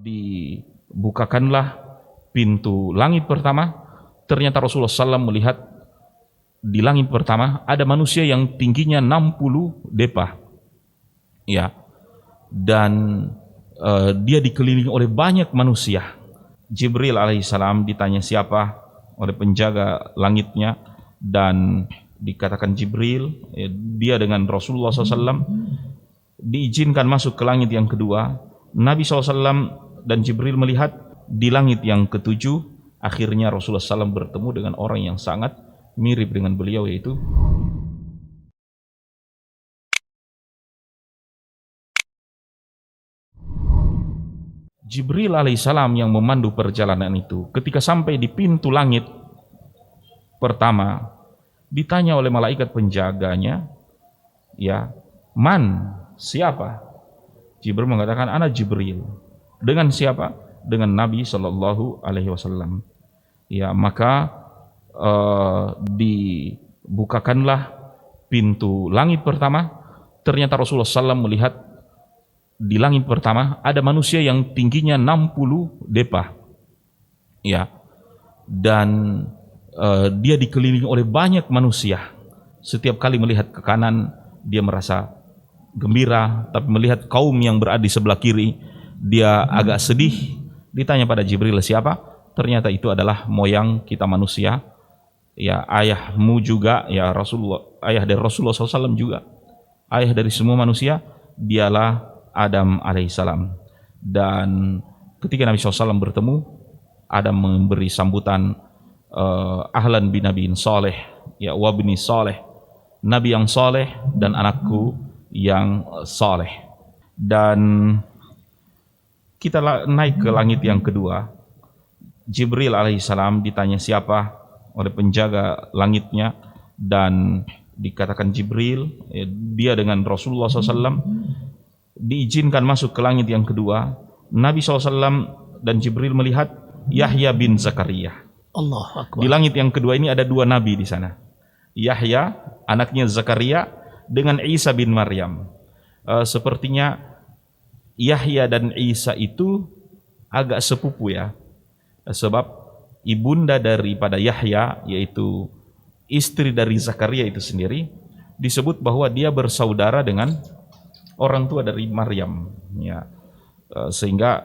Dibukakanlah pintu langit pertama. Ternyata Rasulullah SAW melihat di langit pertama ada manusia yang tingginya 60 depah, ya, dan dia dikelilingi oleh banyak manusia. Jibril alaihissalam ditanya siapa oleh penjaga langitnya, dan dikatakan Jibril. Dia dengan Rasulullah SAW diizinkan masuk ke langit yang kedua. Nabi SAW dan Jibril melihat di langit yang ketujuh. Akhirnya Rasulullah SAW bertemu dengan orang yang sangat mirip dengan beliau, yaitu Jibril alaihissalam yang memandu perjalanan itu. Ketika sampai di pintu langit pertama, ditanya oleh malaikat penjaganya, ya, man, siapa? Jibril mengatakan, ana Jibril. Dengan siapa? Dengan Nabi Shallallahu Alaihi Wasallam. Ya, maka dibukakanlah pintu langit pertama. Ternyata Rasulullah SAW melihat di langit pertama ada manusia yang tingginya 60 depah, ya, dan dia dikelilingi oleh banyak manusia. Setiap kali melihat ke kanan dia merasa gembira, tapi melihat kaum yang berada di sebelah kiri dia agak sedih. Ditanya pada Jibril siapa? Ternyata itu adalah moyang kita manusia, ya, ayahmu juga, ya Rasulullah, ayah dari Rasulullah SAW juga, ayah dari semua manusia, dialah Adam alaihissalam. Dan ketika Nabi SAW bertemu, Adam memberi sambutan, ahlan bin nabiin soleh, ya, wabni soleh, nabi yang soleh dan anakku yang soleh. Dan kita naik ke langit yang kedua. Jibril alaihissalam ditanya siapa oleh penjaga langitnya, dan dikatakan Jibril. Dia dengan Rasulullah SAW diizinkan masuk ke langit yang kedua. Nabi SAW dan Jibril melihat Yahya bin Zakaria. Allahu Akbar. Di langit yang kedua ini ada dua nabi di sana. Yahya, anaknya Zakaria, dengan Isa bin Maryam. Sepertinya Yahya dan Isa itu agak sepupu, ya. Sebab ibunda daripada Yahya, yaitu istri dari Zakaria itu sendiri, disebut bahwa dia bersaudara dengan orang tua dari Maryam, ya. Sehingga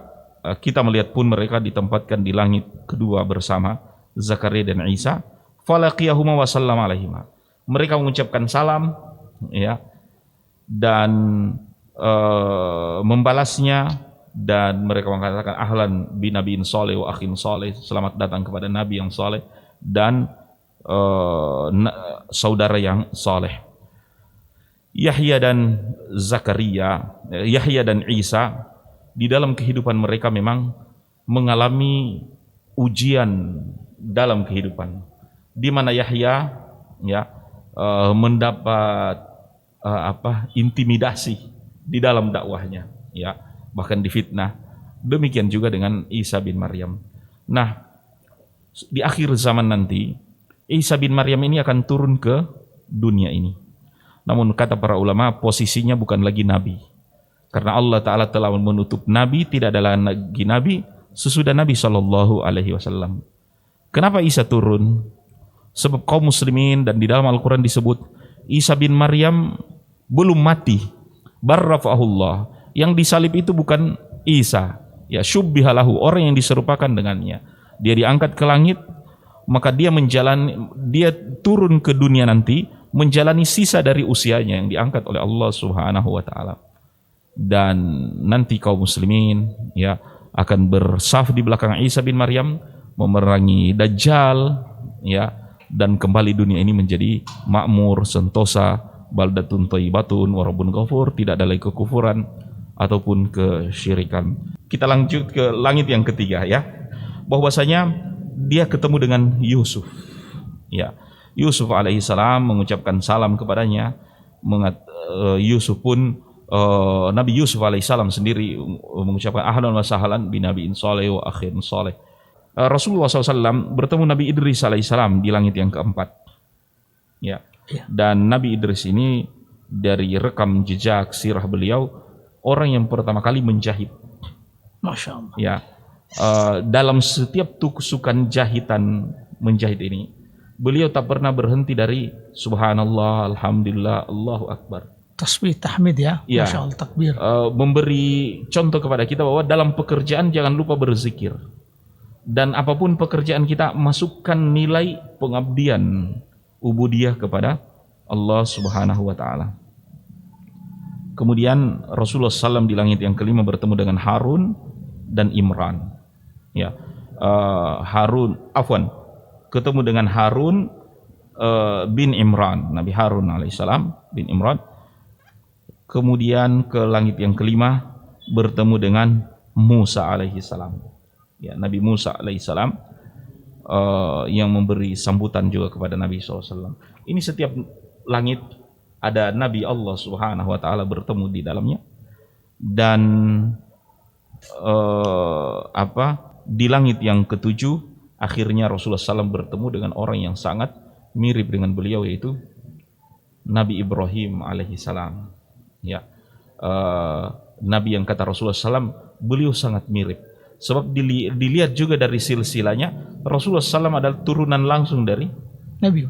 kita melihat pun mereka ditempatkan di langit kedua bersama Zakaria dan Isa. Falaqiyahuma wa sallama alaihima. Mereka mengucapkan salam, ya, dan membalasnya, dan mereka mengatakan ahlan bin nabiin soleh wa akhin soleh, selamat datang kepada nabi yang soleh dan saudara yang soleh. Yahya dan Zakaria, Yahya dan Isa, di dalam kehidupan mereka memang mengalami ujian dalam kehidupan, di mana Yahya, ya, mendapat intimidasi di dalam dakwahnya, ya, bahkan difitnah. Demikian juga dengan Isa bin Maryam. Nah, di akhir zaman nanti Isa bin Maryam ini akan turun ke dunia ini. Namun kata para ulama, posisinya bukan lagi nabi, karena Allah Ta'ala telah menutup nabi, tidak ada lagi nabi sesudah Nabi Shallallahu Alaihi Wasallam. Kenapa Isa turun? Sebab kaum muslimin, dan di dalam Al-Quran disebut Isa bin Maryam belum mati, barrafahullah. Yang disalib itu bukan Isa, ya, syubbihalahu, orang yang diserupakan dengannya. Dia diangkat ke langit, maka dia turun ke dunia nanti menjalani sisa dari usianya yang diangkat oleh Allah Subhanahu wa taala. Dan nanti kaum muslimin, ya, akan bersaf di belakang Isa bin Maryam memerangi Dajjal, ya, dan kembali dunia ini menjadi makmur, sentosa, baldatun thayyibatun wa rabbun ghafur, tidak ada lagi kekufuran ataupun kesyirikan. Kita lanjut ke langit yang ketiga, ya, bahwasanya dia ketemu dengan Yusuf, ya. Yusuf alaihissalam mengucapkan salam kepadanya. Yusuf pun Nabi Yusuf alaihissalam sendiri mengucapkan ahlan wa sahlan bin nabiin soleh wa akhin soleh. Rasulullah SAW bertemu Nabi Idris alaihissalam di langit yang keempat, ya. Dan Nabi Idris ini dari rekam jejak sirah beliau orang yang pertama kali menjahit. Masya Allah. Ya, dalam setiap tusukan jahitan menjahit ini, beliau tak pernah berhenti dari Subhanallah, Alhamdulillah, Allahu Akbar. Tasbih, tahmid ya. Ya, Masya Allah, takbir. memberi contoh kepada kita bahwa dalam pekerjaan jangan lupa berzikir. Dan apapun pekerjaan kita, masukkan nilai pengabdian, ubudiyah kepada Allah Subhanahu wa Ta'ala. Kemudian Rasulullah SAW di langit yang kelima bertemu dengan Harun dan Imran. Ya, ketemu dengan Harun bin Imran, Nabi Harun alaihissalam bin Imran. Kemudian ke langit yang kelima bertemu dengan Musa alaihissalam. Ya, Nabi Musa alaihissalam yang memberi sambutan juga kepada Nabi SAW. Ini setiap langit ada Nabi Allah Subhanahu wa Ta'ala bertemu di dalamnya. Dan di langit yang ketujuh akhirnya Rasulullah SAW bertemu dengan orang yang sangat mirip dengan beliau, yaitu Nabi Ibrahim alaihissalam. Ya, Nabi yang kata Rasulullah SAW beliau sangat mirip. Sebab dilihat juga dari silsilahnya, Rasulullah SAW adalah turunan langsung dari Nabi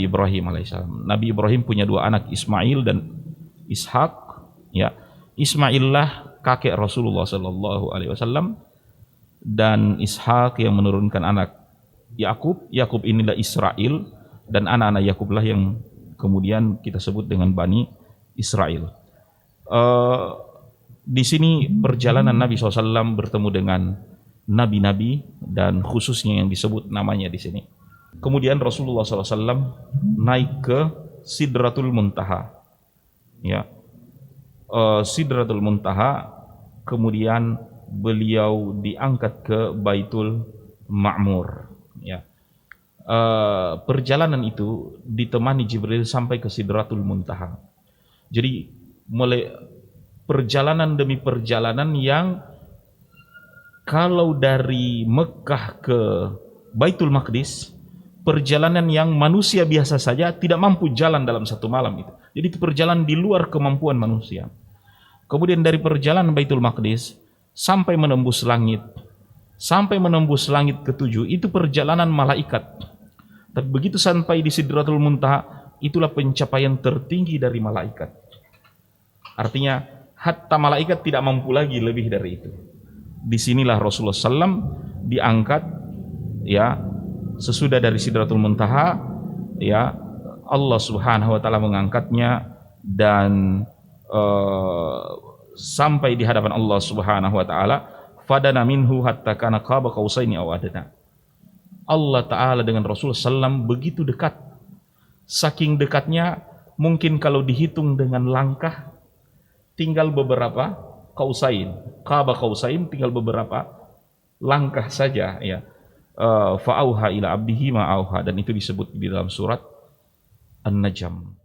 Ibrahim alaihissalam. Nabi Ibrahim punya dua anak, Ismail dan Ishak. Ya, Ismail lah kakek Rasulullah Sallallahu Alaihi Wasallam, dan Ishak yang menurunkan anak Yakub. Yakub inilah Israel, dan anak-anak Yakub lah yang kemudian kita sebut dengan Bani Israel. Di sini perjalanan Nabi SAW bertemu dengan nabi-nabi dan khususnya yang disebut namanya di sini. Kemudian Rasulullah SAW naik ke Sidratul Muntaha. Ya, Sidratul Muntaha. Kemudian beliau diangkat ke Baitul Ma'mur. Ya, perjalanan itu ditemani Jibril sampai ke Sidratul Muntaha. Jadi mulai perjalanan demi perjalanan yang kalau dari Mekah ke Baitul Maqdis, perjalanan yang manusia biasa saja tidak mampu jalan dalam satu malam itu. Jadi itu perjalanan di luar kemampuan manusia. Kemudian dari perjalanan Baitul Maqdis sampai menembus langit ketujuh, itu perjalanan malaikat. Tapi begitu sampai di Sidratul Muntaha, itulah pencapaian tertinggi dari malaikat. Artinya hatta malaikat tidak mampu lagi lebih dari itu. Disinilah Rasulullah SAW diangkat, ya, sesudah dari Sidratul Muntaha, ya, Allah Subhanahu wa Ta'ala mengangkatnya dan sampai di hadapan Allah Subhanahu wa Ta'ala. Fadana minhu hatta kana qaba qausaini aw adna. Allah Ta'ala dengan Rasulullah SAW begitu dekat, saking dekatnya mungkin kalau dihitung dengan langkah tinggal beberapa qaba qausain, tinggal beberapa langkah saja, ya. Fa'auha ila abdihi ma auha, dan itu disebut di dalam surat An-Najm.